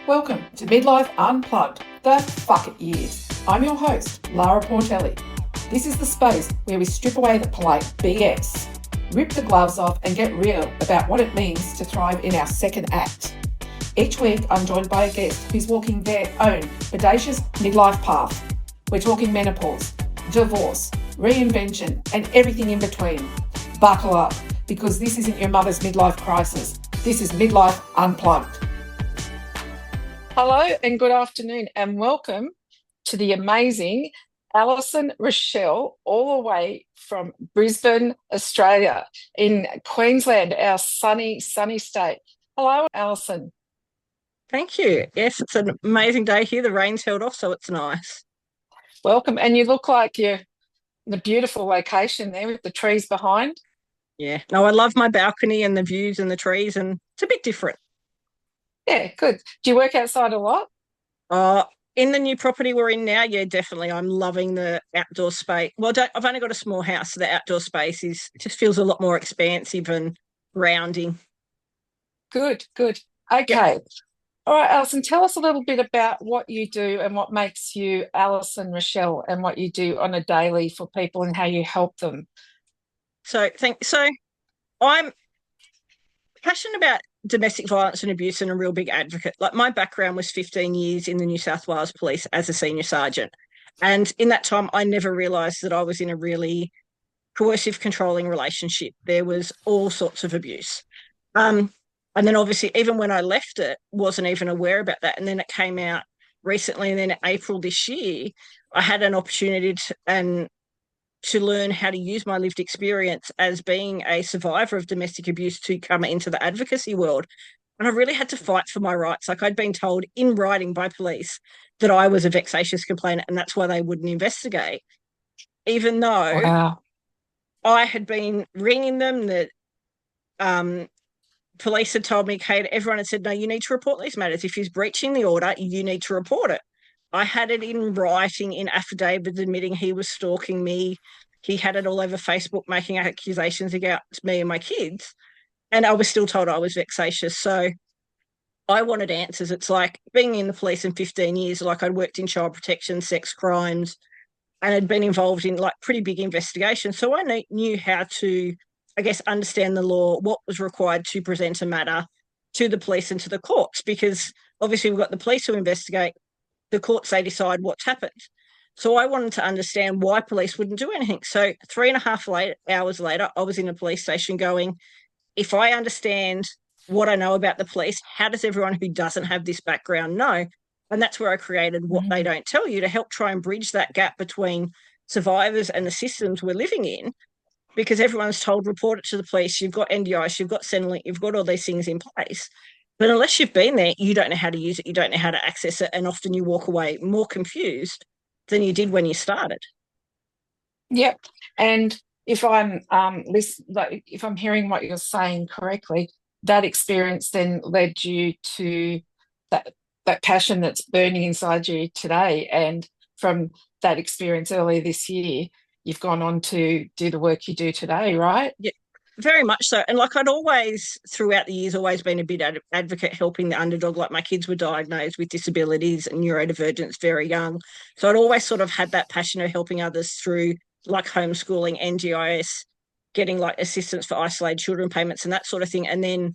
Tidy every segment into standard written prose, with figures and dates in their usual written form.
Welcome to Midlife Unplugged, the fuck it years. I'm your host, Lara Portelli. This is the space where we strip away the polite BS, rip the gloves off and get real about what it means to thrive in our second act. Each week I'm joined by a guest who's walking their own bodacious midlife path. We're talking menopause, divorce, reinvention and everything in between. Buckle up, because this isn't your mother's midlife crisis. This is Midlife Unplugged. Hello and good afternoon and welcome to the amazing Alysson Richelle, all the way from Brisbane, Australia, in Queensland, our sunny state. Hello, Alysson. Thank you. Yes, it's an amazing day here. The rain's held off, so it's nice. Welcome. And you look like you're in a beautiful location there with the trees behind. Yeah. No, I love my balcony and the views and the trees, and it's a bit different. Yeah, good. Do you work outside a lot? In the new property we're in now, yeah, definitely. I'm loving the outdoor space. Well, I've only got a small house, so the outdoor space just feels a lot more expansive and grounding. Good. Yep. Okay. All right, Alysson, tell us a little bit about what you do and what makes you Alysson Richelle and what you do on a daily for people and how you help them. So I'm passionate about domestic violence and abuse and a real big advocate. Like, my background was 15 years in the New South Wales Police as a senior sergeant. And in that time, I never realised that I was in a really coercive, controlling relationship. There was all sorts of abuse. And then obviously, even when I left it, wasn't even aware about that. And then it came out recently. And then in April this year, I had an opportunity to learn how to use my lived experience as being a survivor of domestic abuse to come into the advocacy world. And I really had to fight for my rights. Like, I'd been told in writing by police that I was a vexatious complainant and that's why they wouldn't investigate, even though Wow. I had been ringing them. That police had told me, Kate, everyone had said, no, you need to report these matters. If he's breaching the order, you need to report it. I had it in writing in affidavits admitting he was stalking me. He had it all over Facebook making accusations against me and my kids. And I was still told I was vexatious. So I wanted answers. It's like being in the police in 15 years, like, I'd worked in child protection, sex crimes, and had been involved in like pretty big investigations. So I knew how to, I guess, understand the law, what was required to present a matter to the police and to the courts, because obviously we've got the police who investigate, the courts, they decide what's happened. So I wanted to understand why police wouldn't do anything. So 3.5 hours later, I was in a police station going, if I understand what I know about the police, how does everyone who doesn't have this background know? And that's where I created What They Don't Tell You, to help try and bridge that gap between survivors and the systems we're living in, because everyone's told, report it to the police, you've got NDIS, you've got Centrelink, you've got all these things in place. But unless you've been there, you don't know how to use it, you don't know how to access it, and often you walk away more confused than you did when you started. Yep. And if I'm if I'm hearing what you're saying correctly, that experience then led you to that passion that's burning inside you today. And from that experience earlier this year, you've gone on to do the work you do today, right? Yeah, very much so. And like, I'd always, throughout the years, always been a bit advocate, helping the underdog. Like, my kids were diagnosed with disabilities and neurodivergence very young. So I'd always sort of had that passion of helping others through, like, homeschooling, NGIS, getting like assistance for isolated children payments and that sort of thing. And then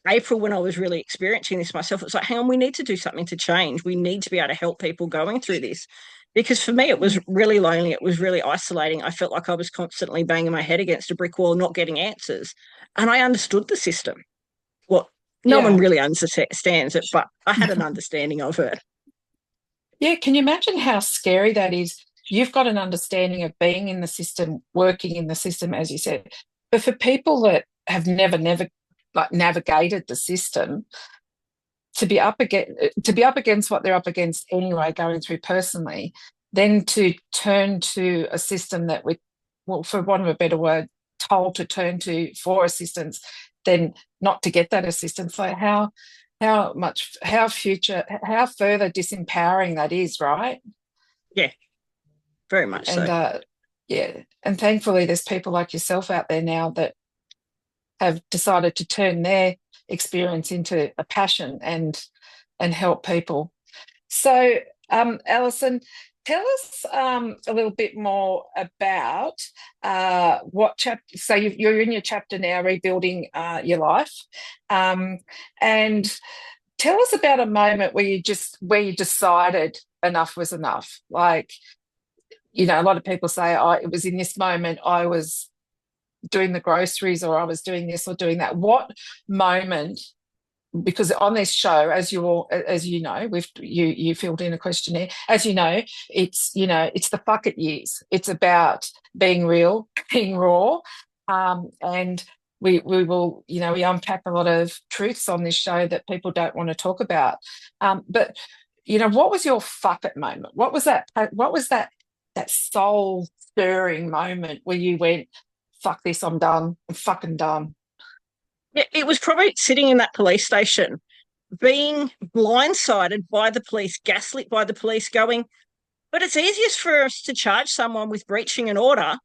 April, when I was really experiencing this myself, it was like, hang on, we need to do something to change. We need to be able to help people going through this. Because for me, it was really lonely. It was really isolating. I felt like I was constantly banging my head against a brick wall, not getting answers. And I understood the system. Well, no one really understands it, but I had an understanding of it. Yeah, can you imagine how scary that is? You've got an understanding of being in the system, working in the system, as you said. But for people that have never like navigated the system, to be up against what they're up against anyway, going through personally, then to turn to a system that well, for want of a better word, told to turn to for assistance, then not to get that assistance. Like, how further disempowering that is, right? Yeah, very much And so. yeah, and thankfully there's people like yourself out there now that have decided to turn their experience into a passion and and help people. So, Alysson, tell us a little bit more about what chapter. So you're in your chapter now, rebuilding your life, and tell us about a moment where you decided enough was enough. Like, a lot of people say, "Oh, it was in this moment I was doing the groceries, or I was doing this or doing that." What moment? Because on this show, as you know, you filled in a questionnaire. As you know, it's the fuck it years. It's about being real, being raw, and we will we unpack a lot of truths on this show that people don't want to talk about. But what was your fuck it moment? What was that? What was that soul stirring moment where you went, "Fuck this, I'm done. I'm fucking done." Yeah, it was probably sitting in that police station, being blindsided by the police, gaslit by the police, going, but it's easiest for us to charge someone with breaching an order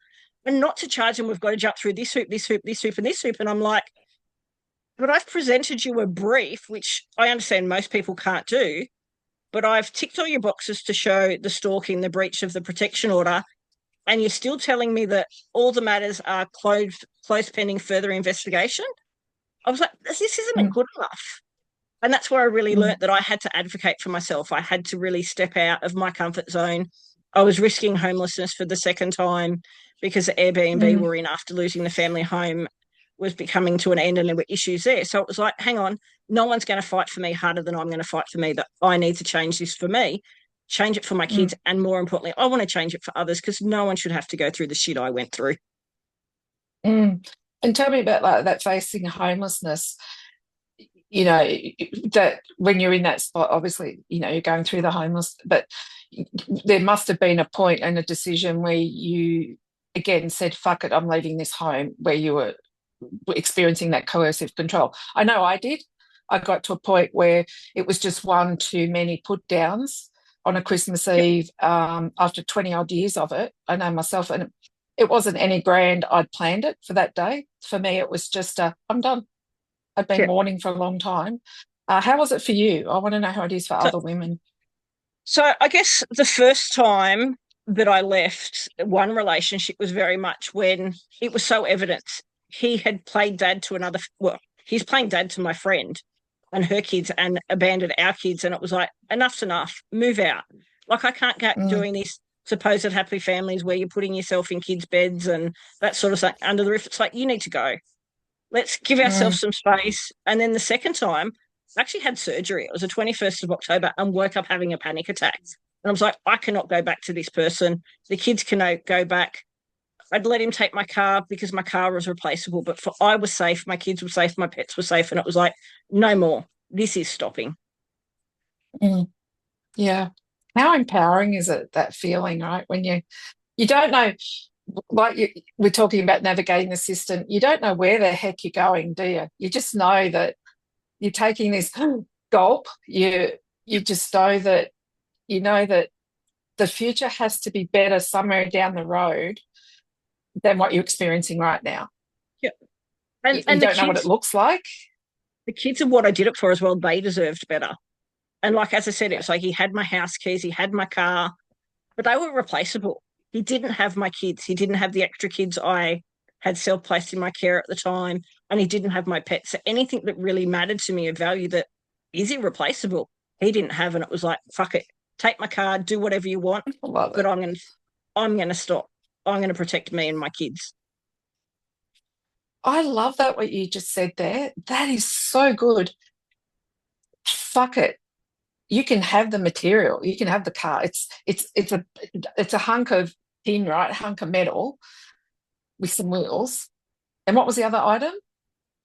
and not to charge them. We've got to jump through this hoop, this hoop, this hoop, and this hoop. And I'm like, but I've presented you a brief, which I understand most people can't do, but I've ticked all your boxes to show the stalking, the breach of the protection order, and you're still telling me that all the matters are closed pending further investigation. I was like, this isn't good enough. And that's where I really learnt that I had to advocate for myself. I had to really step out of my comfort zone. I was risking homelessness for the second time because the Airbnb we're in after losing the family home was becoming to an end and there were issues there. So it was like, hang on, no one's going to fight for me harder than I'm going to fight for me, that I need to change this for me, change it for my kids, and more importantly, I want to change it for others because no one should have to go through the shit I went through. And tell me about that facing homelessness. That when you're in that spot, obviously, you're going through the homeless, but there must have been a point and a decision where you again said, fuck it, I'm leaving this home, where you were experiencing that coercive control. I know I did. I got to a point where it was just one too many put downs on a Christmas Eve after 20 odd years of it. I know myself, and it wasn't any grand I'd planned it for that day. For me, it was just I'm done. I've been mourning for a long time. How was it for you? I want to know how it is for other women. So I guess the first time that I left one relationship was very much when it was so evident. He had played dad to another, well, he's playing dad to my friend and her kids and abandoned our kids. And it was like, enough's enough, move out. Like, I can't get doing these supposed happy families where you're putting yourself in kids' beds and that sort of thing under the roof. It's like, you need to go. Let's give ourselves some space. And then the second time, I actually had surgery. It was the 21st of October and woke up having a panic attack. And I was like, I cannot go back to this person. The kids cannot go back. I'd let him take my car because my car was replaceable. But I was safe, my kids were safe, my pets were safe. And it was like, no more. This is stopping. Yeah. How empowering is it, that feeling, right? When you don't know, like we're talking about navigating the system, you don't know where the heck you're going, do you? You just know that you're taking this gulp. You just know that the future has to be better somewhere down the road than what you're experiencing right now. Yeah. And you don't know what it looks like. The kids are what I did it for as well. They deserved better. And like, as I said, it was like he had my house keys, he had my car, but they were replaceable. He didn't have my kids. He didn't have the extra kids I had self-placed in my care at the time, and he didn't have my pets. So anything that really mattered to me of value that is irreplaceable, he didn't have. And it was like, fuck it, take my car, do whatever you want, but I'm gonna stop. I'm gonna protect me and my kids. I love that, what you just said there. That is so good. Fuck it. You can have the material. You can have the car. It's a hunk of tin, right? A hunk of metal with some wheels. And what was the other item?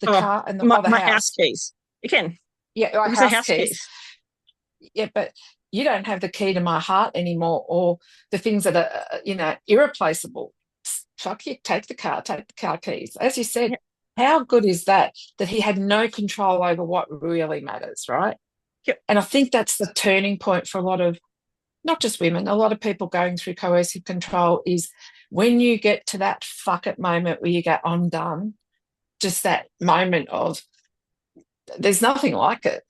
The car and the house keys. You can. Yeah, it was house keys. Yeah, but you don't have the key to my heart anymore, or the things that are, irreplaceable. Fuck you, take the car keys. As you said, how good is that he had no control over what really matters, right? Yep. And I think that's the turning point for a lot of, not just women, a lot of people going through coercive control, is when you get to that fuck it moment where you go, I'm done, just that moment of, there's nothing like it.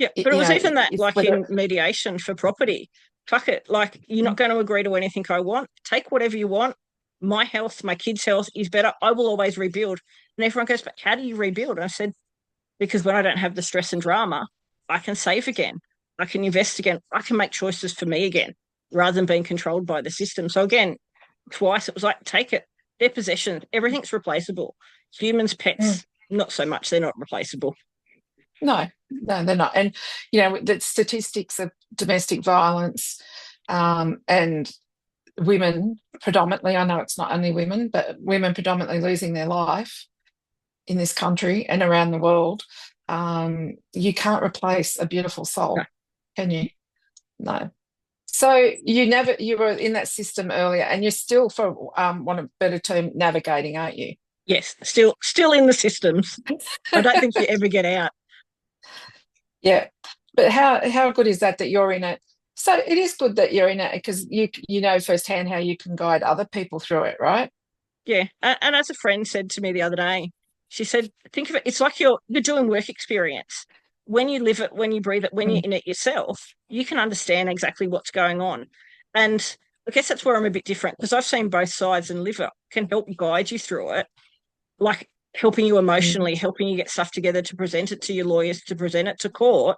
Yeah, but it was even that, If like in mediation for property, fuck it. Like, you're not going to agree to anything I want. Take whatever you want. My health, my kids' health is better. I will always rebuild. And everyone goes, but how do you rebuild? And I said, because when I don't have the stress and drama, I can save again. I can invest again. I can make choices for me again rather than being controlled by the system. So again, twice it was like, take it. Their possessions, everything's replaceable. Humans, pets, not so much. They're not replaceable. No, they're not. And, the statistics of domestic violence and women predominantly, I know it's not only women, but women predominantly losing their life in this country and around the world, you can't replace a beautiful soul, No. can you? No. So you were in that system earlier, and you're still, for want of a better term, navigating, aren't you? Yes, still in the systems. I don't think you ever get out. Yeah, but how good is that you're in it? So it is good that you're in it because you know firsthand how you can guide other people through it, right? Yeah, and as a friend said to me the other day, she said, think of it, it's like you're doing work experience. When you live it, when you breathe it, when you're in it yourself, you can understand exactly what's going on. And I guess that's where I'm a bit different, because I've seen both sides and live it can help guide you through it, like helping you emotionally, helping you get stuff together to present it to your lawyers, to present it to court.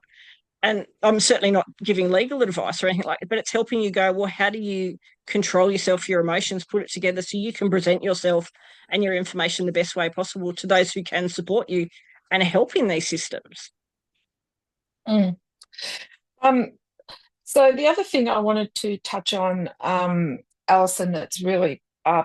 And I'm certainly not giving legal advice or anything like that, but it's helping you go, well, how do you control yourself, your emotions, put it together so you can present yourself and your information the best way possible to those who can support you and help in these systems. Mm. So the other thing I wanted to touch on, Alysson, that's really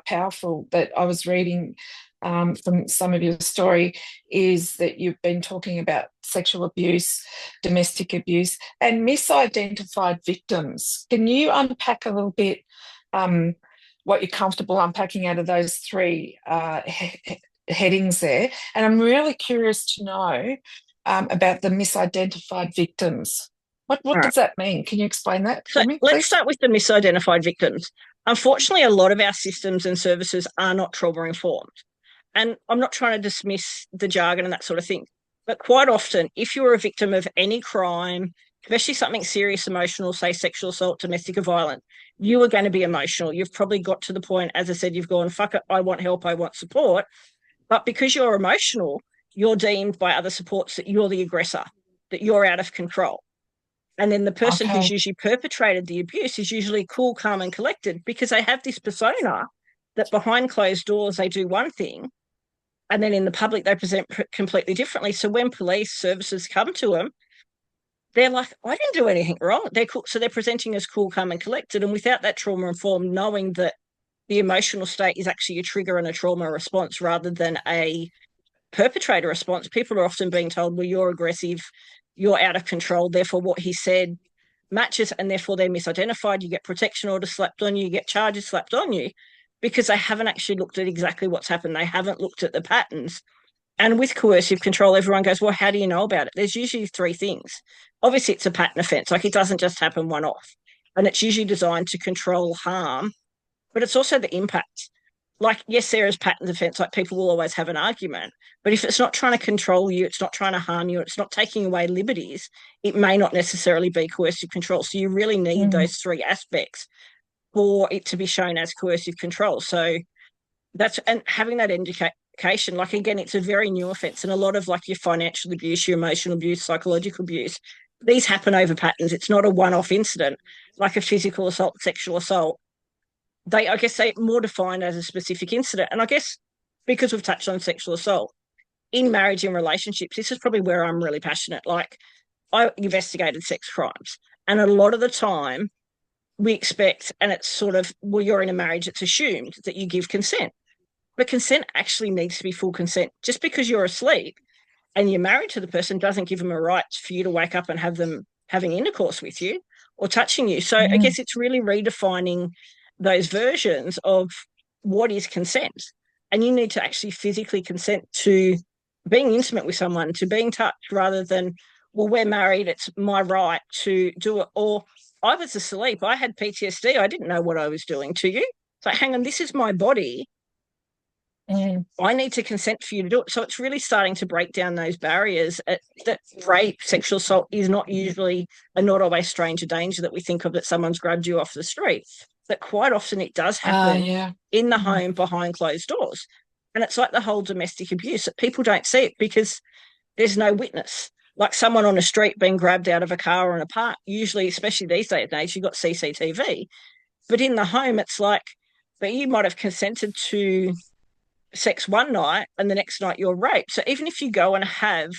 powerful that I was reading from some of your story is that you've been talking about sexual abuse, domestic abuse, and misidentified victims. Can you unpack a little bit what you're comfortable unpacking out of those three headings there? And I'm really curious to know about the misidentified victims. What does that mean? Can you explain that So for me, let's please? start with the misidentified victims. Unfortunately, a lot of our systems and services are not trauma informed. And I'm not trying to dismiss the jargon and that sort of thing, but quite often, if you're a victim of any crime, especially something serious, emotional, say sexual assault, domestic violence, you are going to be emotional. You've probably got to the point, as I said, you've gone, fuck it, I want help, I want support. But because you're emotional, you're deemed by other supports that you're the aggressor, that you're out of control. And then the person who's Okay. usually perpetrated the abuse is usually cool, calm, and collected because they have this persona that behind closed doors they do one thing, and then in the public they present completely differently. So when police services come to them, they're like, I didn't do anything wrong. They're cool. So they're presenting as cool, calm, and collected. And without that trauma informed, knowing that the emotional state is actually a trigger and a trauma response rather than a perpetrator response, people are often being told, well, you're aggressive, you're out of control, therefore what he said matches, and therefore they're misidentified. You get protection orders slapped on you, you get charges slapped on you because they haven't actually looked at exactly what's happened. They haven't looked at the patterns. And with coercive control, everyone goes, well, how do you know about it? There's usually three things. Obviously, it's a pattern offence. Like, it doesn't just happen one off. And it's usually designed to control harm, but it's also the impact. Like, yes, there is pattern offence. Like, people will always have an argument. But if it's not trying to control you, it's not trying to harm you, it's not taking away liberties, it may not necessarily be coercive control. So you really need those three aspects for it to be shown as coercive control. So that's, and having that education, like, again, it's a very new offence, and a lot of like your financial abuse, your emotional abuse, psychological abuse, these happen over patterns. It's not a one-off incident like a physical assault, sexual assault. I guess they're more defined as a specific incident. And I guess because we've touched on sexual assault in marriage and relationships, this is probably where I'm really passionate. Like, I investigated sex crimes, and a lot of the time we expect, and it's sort of, well, you're in a marriage, it's assumed that you give consent. But consent actually needs to be full consent. Just because you're asleep and you're married to the person doesn't give them a right for you to wake up and have them having intercourse with you or touching you. So I guess it's really redefining those versions of what is consent. And you need to actually physically consent to being intimate with someone, to being touched, rather than, well, we're married, it's my right to do it. Or I was asleep, I had PTSD, I didn't know what I was doing to you. So hang on, this is my body. I need to consent for you to do it. So it's really starting to break down those barriers that rape, sexual assault is not usually a not always stranger danger that we think of, that someone's grabbed you off the street. That quite often it does happen in the home behind closed doors. And it's like the whole domestic abuse, that people don't see it because there's no witness. Like someone on the street being grabbed out of a car or in a park, usually, especially these days and age, you've got CCTV. But in the home, it's like, but you might have consented to sex one night and the next night you're raped. So even if you go and have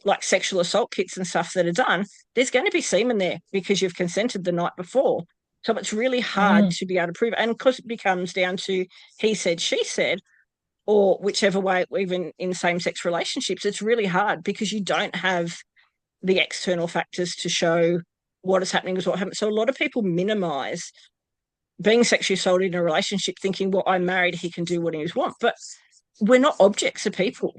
like sexual assault kits and stuff that are done, there's going to be semen there because you've consented the night before. So it's really hard to be able to prove it. And because it becomes down to he said, she said, or whichever way, even in same-sex relationships, it's really hard because you don't have the external factors to show what is happening is what happened. So a lot of people minimize being sexually assaulted in a relationship thinking, well, I'm married, he can do what he wants. But we're not objects of people.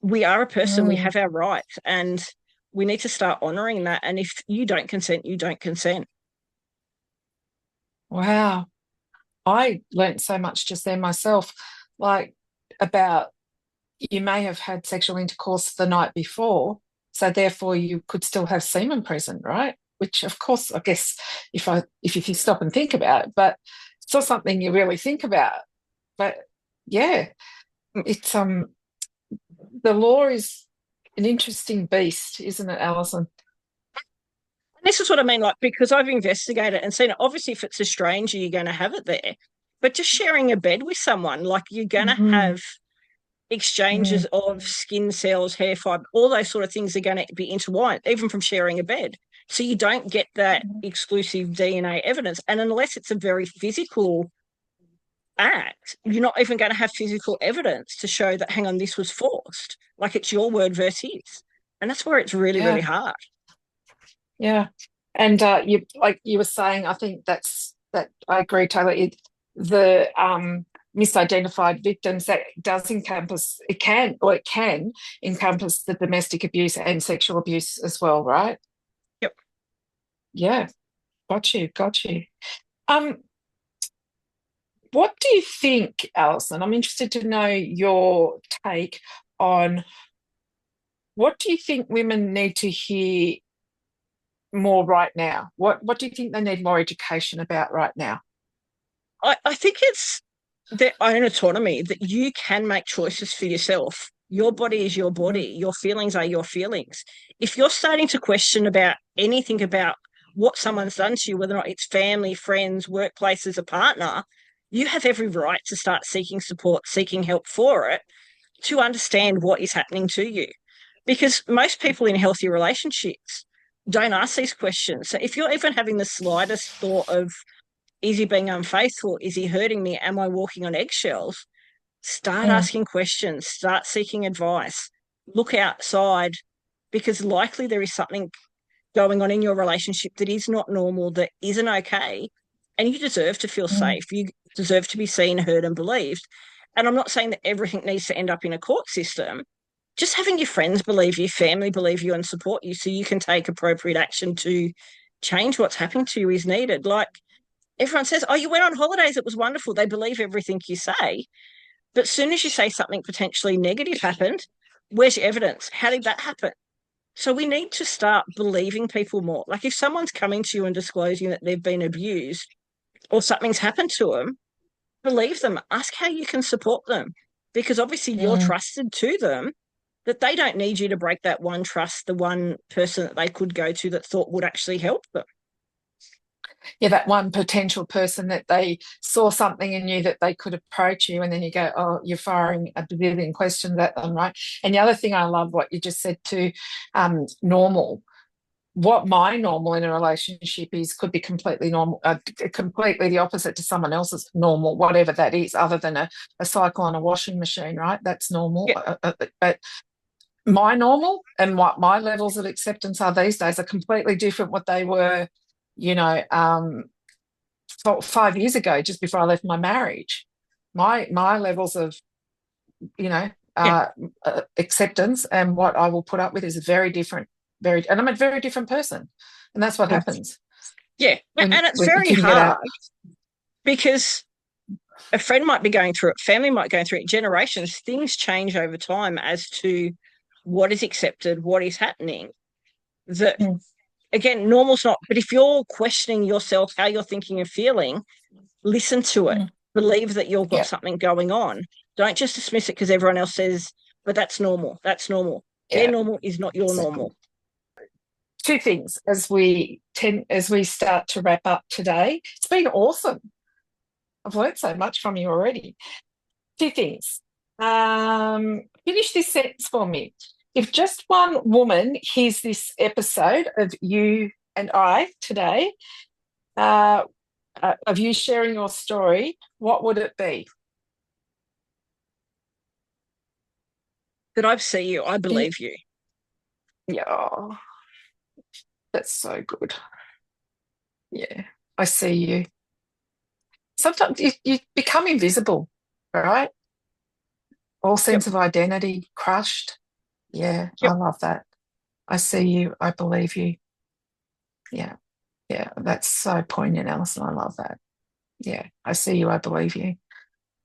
We are a person, we have our rights, and we need to start honouring that. And if you don't consent, you don't consent. Wow. I learnt so much just then myself, like about you may have had sexual intercourse the night before, so therefore you could still have semen present, right? Which, of course, I guess if you stop and think about it, but it's not something you really think about. But yeah, it's the law is an interesting beast, isn't it, Alysson? This is what I mean, like, because I've investigated and seen it. Obviously, if it's a stranger, you're going to have it there. But just sharing a bed with someone, like you're going to have exchanges of skin cells, hair fibre, all those sort of things are going to be intertwined, even from sharing a bed. So you don't get that exclusive DNA evidence. And unless it's a very physical act, you're not even going to have physical evidence to show that, hang on, this was forced. Like it's your word versus his. And that's where it's really, really hard. Yeah. And you, like you were saying, I think that I agree totally. The misidentified victims, that does encompass, it can encompass the domestic abuse and sexual abuse as well, right? Yep. Yeah. Got you. What do you think, Alysson? I'm interested to know your take on what do you think women need to hear more right now? What do you think they need more education about right now? I think it's their own autonomy, that you can make choices for yourself. Your body is your body. Your feelings are your feelings. If you're starting to question about anything about what someone's done to you, whether or not it's family, friends, workplaces, a partner, you have every right to start seeking support, seeking help for it, to understand what is happening to you. Because most people in healthy relationships don't ask these questions. So if you're even having the slightest thought of, is he being unfaithful? Is he hurting me? Am I walking on eggshells? Start asking questions, start seeking advice, look outside, because likely there is something going on in your relationship that is not normal, that isn't okay. And you deserve to feel safe. You deserve to be seen, heard, and believed. And I'm not saying that everything needs to end up in a court system. Just having your friends believe you, family believe you, and support you so you can take appropriate action to change what's happening to you is needed. Like, everyone says, oh, you went on holidays, it was wonderful. They believe everything you say. But as soon as you say something potentially negative happened, where's your evidence? How did that happen? So we need to start believing people more. Like if someone's coming to you and disclosing that they've been abused or something's happened to them, believe them. Ask how you can support them, because obviously you're trusted to them, that they don't need you to break that one trust, the one person that they could go to that thought would actually help them. Yeah, that one potential person that they saw something in you that they could approach you, and then you go, oh, you're firing a billion questions at them, right? And the other thing I love what you just said too, normal. What my normal in a relationship is could be completely normal, completely the opposite to someone else's normal, whatever that is, other than a cycle on a washing machine, right? That's normal. Yeah. But my normal and what my levels of acceptance are these days are completely different what they were, 5 years ago, just before I left my marriage. My levels of, acceptance and what I will put up with is very different, and I'm a very different person, and that's what happens. Yeah, and it's very hard because a friend might be going through it, family might be going through it, generations, things change over time as to what is accepted, what is happening. That, again, normal's not, but if you're questioning yourself, how you're thinking and feeling, listen to it. Believe that you've got something going on. Don't just dismiss it because everyone else says, but that's normal. That's normal. Their normal is not your normal. Two things as we start to wrap up today. It's been awesome. I've learned so much from you already. Two things. Finish this sentence for me. If just one woman hears this episode of you and I today, of you sharing your story, what would it be? That I see you, I believe you. Yeah, that's so good. Yeah, I see you. Sometimes you become invisible, right? All sense of identity crushed. Yeah, I love that. I see you. I believe you. Yeah, that's so poignant, Alysson. I love that. Yeah, I see you. I believe you.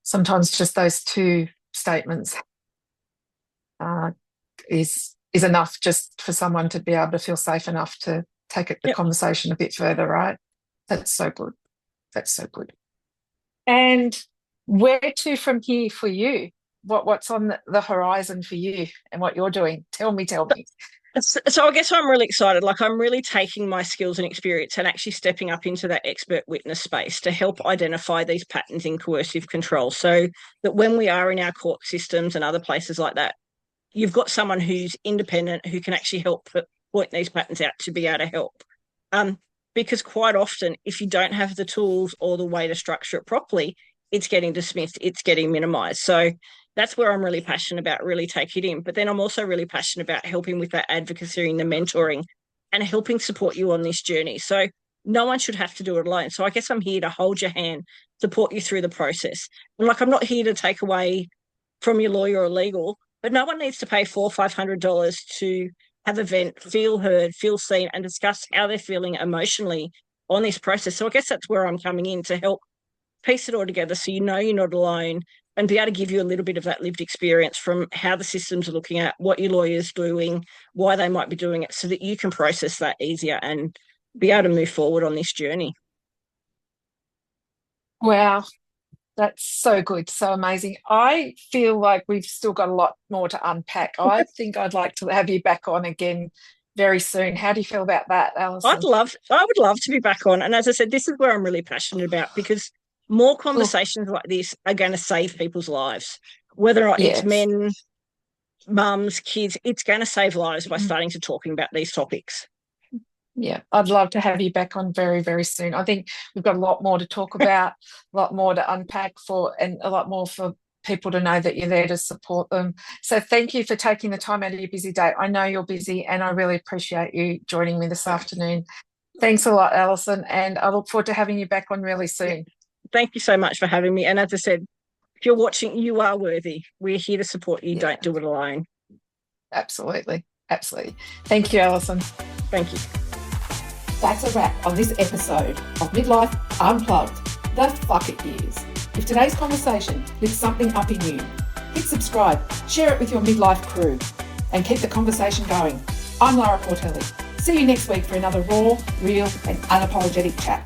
Sometimes just those two statements is enough just for someone to be able to feel safe enough to take the conversation a bit further, right? That's so good. That's so good. And where to from here for you? What's on the horizon for you and what you're doing? Tell me. So I guess I'm really excited. Like, I'm really taking my skills and experience and actually stepping up into that expert witness space to help identify these patterns in coercive control, so that when we are in our court systems and other places like that, you've got someone who's independent who can actually help point these patterns out to be able to help. Because quite often, if you don't have the tools or the way to structure it properly, it's getting dismissed, it's getting minimized. So that's where I'm really passionate about, really take it in. But then I'm also really passionate about helping with that advocacy and the mentoring and helping support you on this journey. So no one should have to do it alone. So I guess I'm here to hold your hand, support you through the process. And like, I'm not here to take away from your lawyer or legal, but no one needs to pay $400 or $500 to have a vent, feel heard, feel seen, and discuss how they're feeling emotionally on this process. So I guess that's where I'm coming in to help piece it all together so you know you're not alone, and be able to give you a little bit of that lived experience from how the systems are looking at, what your lawyer's doing, why they might be doing it, so that you can process that easier and be able to move forward on this journey. Wow. That's so good, so amazing. I feel like we've still got a lot more to unpack. I think I'd like to have you back on again very soon. How do you feel about that, Alysson? I would love to be back on. And as I said, this is where I'm really passionate about, because more conversations like this are going to save people's lives. Whether or not it's men, mums, kids, it's going to save lives by starting to talking about these topics. Yeah, I'd love to have you back on very, very soon. I think we've got a lot more to talk about, a lot more to unpack and a lot more for people to know that you're there to support them. So thank you for taking the time out of your busy day. I know you're busy, and I really appreciate you joining me this afternoon. Thanks a lot, Alysson, and I look forward to having you back on really soon. Thank you so much for having me. And as I said, if you're watching, you are worthy. We're here to support you. Don't do it alone. Absolutely. Absolutely. Thank you, Alysson. Thank you. That's a wrap on this episode of Midlife Unplugged, the fuck it is. If today's conversation lifts something up in you, hit subscribe, share it with your midlife crew, and keep the conversation going. I'm Lara Portelli. See you next week for another raw, real, and unapologetic chat.